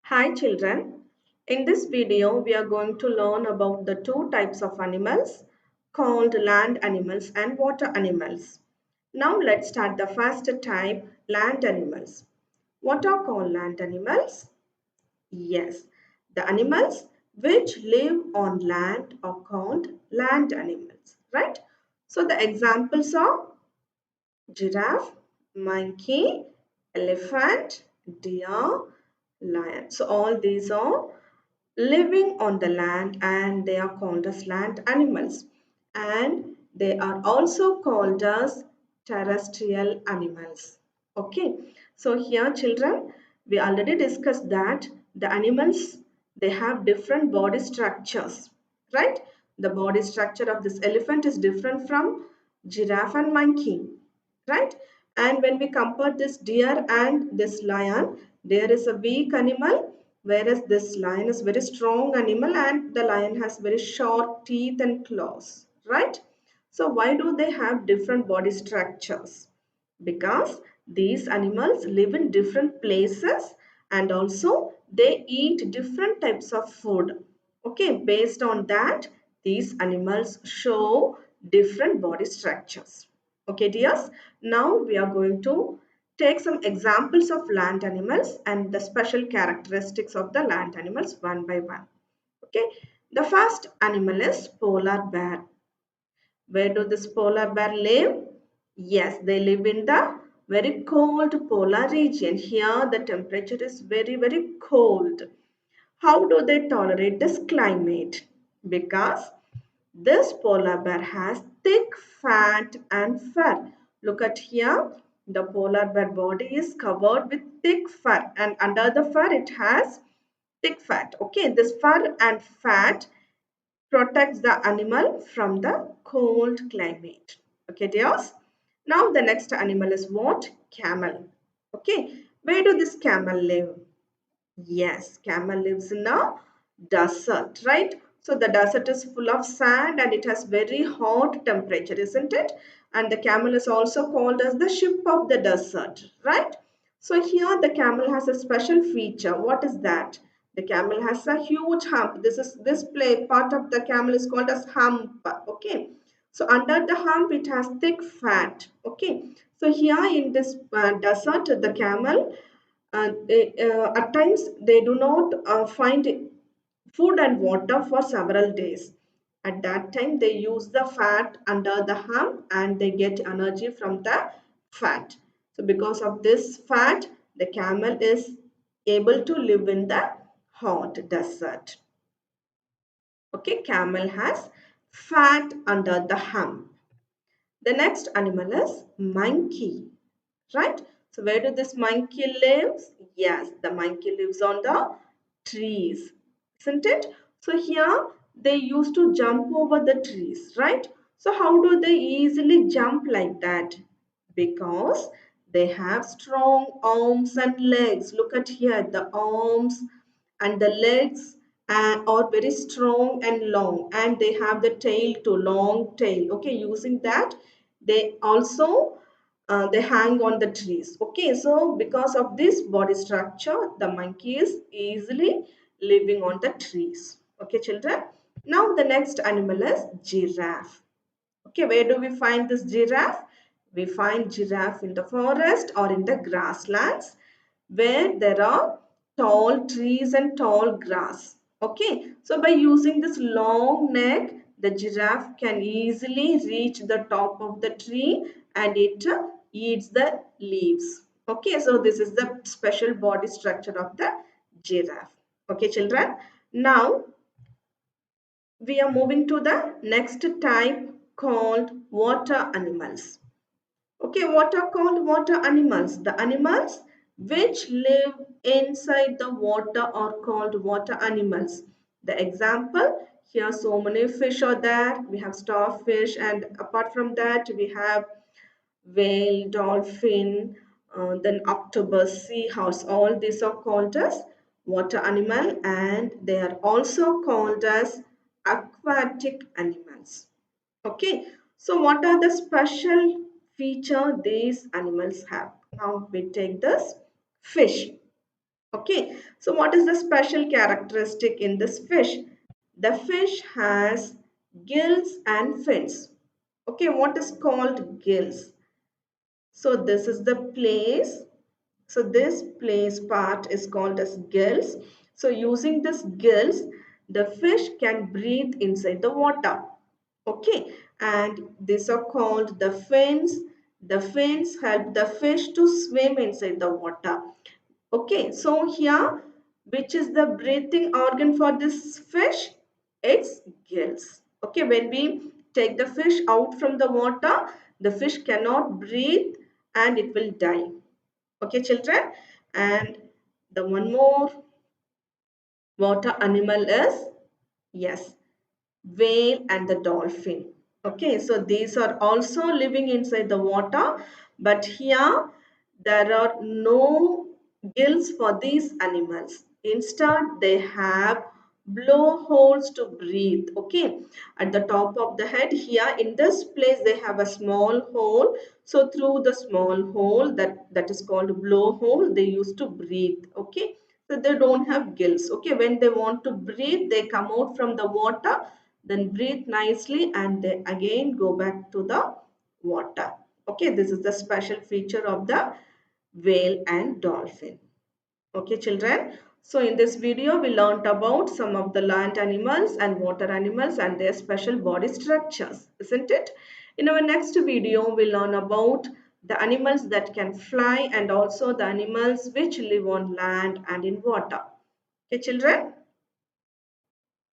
Hi children, in this video we are going to learn about the two types of animals called land animals and water animals. Now let's start the first type, land animals. What are called land animals? Yes, the animals which live on land are called land animals, right? So the examples are giraffe, monkey, elephant, deer, lion. So all these are living on the land and they are called as land animals, and they are also called as terrestrial animals. Okay, so here children, we already discussed that the animals, they have different body structures, right? The body structure of this elephant is different from giraffe and monkey, right? And when we compare this deer and this lion, there is a weak animal, whereas this lion is very strong animal and the lion has very short teeth and claws, right? So why do they have different body structures? Because these animals live in different places and also they eat different types of food. Okay, based on that, these animals show different body structures. Okay, dears, now we are going to take some examples of land animals and the special characteristics of the land animals one by one. Okay, the first animal is polar bear. Where do this polar bear live? Yes, they live in the very cold polar region. Here the temperature is very cold. How do they tolerate this climate? Because this polar bear has thick fat and fur. Look at here. The polar bear body is covered with thick fur and under the fur it has thick fat. Okay, this fur and fat protects the animal from the cold climate. Okay, dears. Now the next animal is what? Camel. Okay, where do this camel live? Yes, camel lives in a desert, right? So the desert is full of sand and it has very hot temperature, isn't it? And the camel is also called as the ship of the desert, right? So here the camel has a special feature. What is that? The camel has a huge hump. This play part of the camel is called as hump. Okay. So under the hump it has thick fat. Okay. So here in this desert, the camel at times they do not find food and water for several days. At that time, they use the fat under the hump and they get energy from the fat. So, because of this fat, the camel is able to live in the hot desert. Okay, camel has fat under the hump. The next animal is monkey, right? So where do this monkey lives? Yes, the monkey lives on the trees, isn't it? So here they used to jump over the trees, right? So how do they easily jump like that? Because they have strong arms and legs. Look at here, the arms and the legs are very strong and long, and they have the tail too, long tail. Okay, using that they also they hang on the trees. Okay, so because of this body structure, the monkey is easily living on the trees. Okay, children. Now the next animal is giraffe. Okay, where do we find this giraffe? We find giraffe in the forest or in the grasslands where there are tall trees and tall grass. Okay, so by using this long neck, the giraffe can easily reach the top of the tree and it eats the leaves. Okay, so this is the special body structure of the giraffe. Okay, children. Now we are moving to the next type called water animals. Okay, what are called water animals? The animals which live inside the water are called water animals. The example, here so many fish are there. We have starfish, and apart from that we have whale, dolphin, then octopus, seahorse. All these are called as water animal and they are also called as aquatic animals. Okay, so what are the special feature these animals have? Now we take this fish. Okay, so what is the special characteristic in this fish? The fish has gills and fins. Okay, what is called gills? So this is the place. So this place part is called as gills. So using this gills, the fish can breathe inside the water. Okay, and these are called the fins. The fins help the fish to swim inside the water. Okay, so here, which is the breathing organ for this fish? It's gills. Okay, when we take the fish out from the water, the fish cannot breathe and it will die. Okay, children. And the one more water animal is, yes, whale and the dolphin. Okay, so these are also living inside the water, but here there are no gills for these animals. Instead, they have blowholes to breathe. Okay, at the top of the head here in this place they have a small hole. So through the small hole that is called blowhole, they used to breathe. Okay, so they don't have gills. Okay, when they want to breathe, they come out from the water, then breathe nicely and they again go back to the water. Okay, this is the special feature of the whale and dolphin. Okay, children. So in this video, we learnt about some of the land animals and water animals and their special body structures, isn't it? In our next video, we learn about the animals that can fly and also the animals which live on land and in water. Okay, children.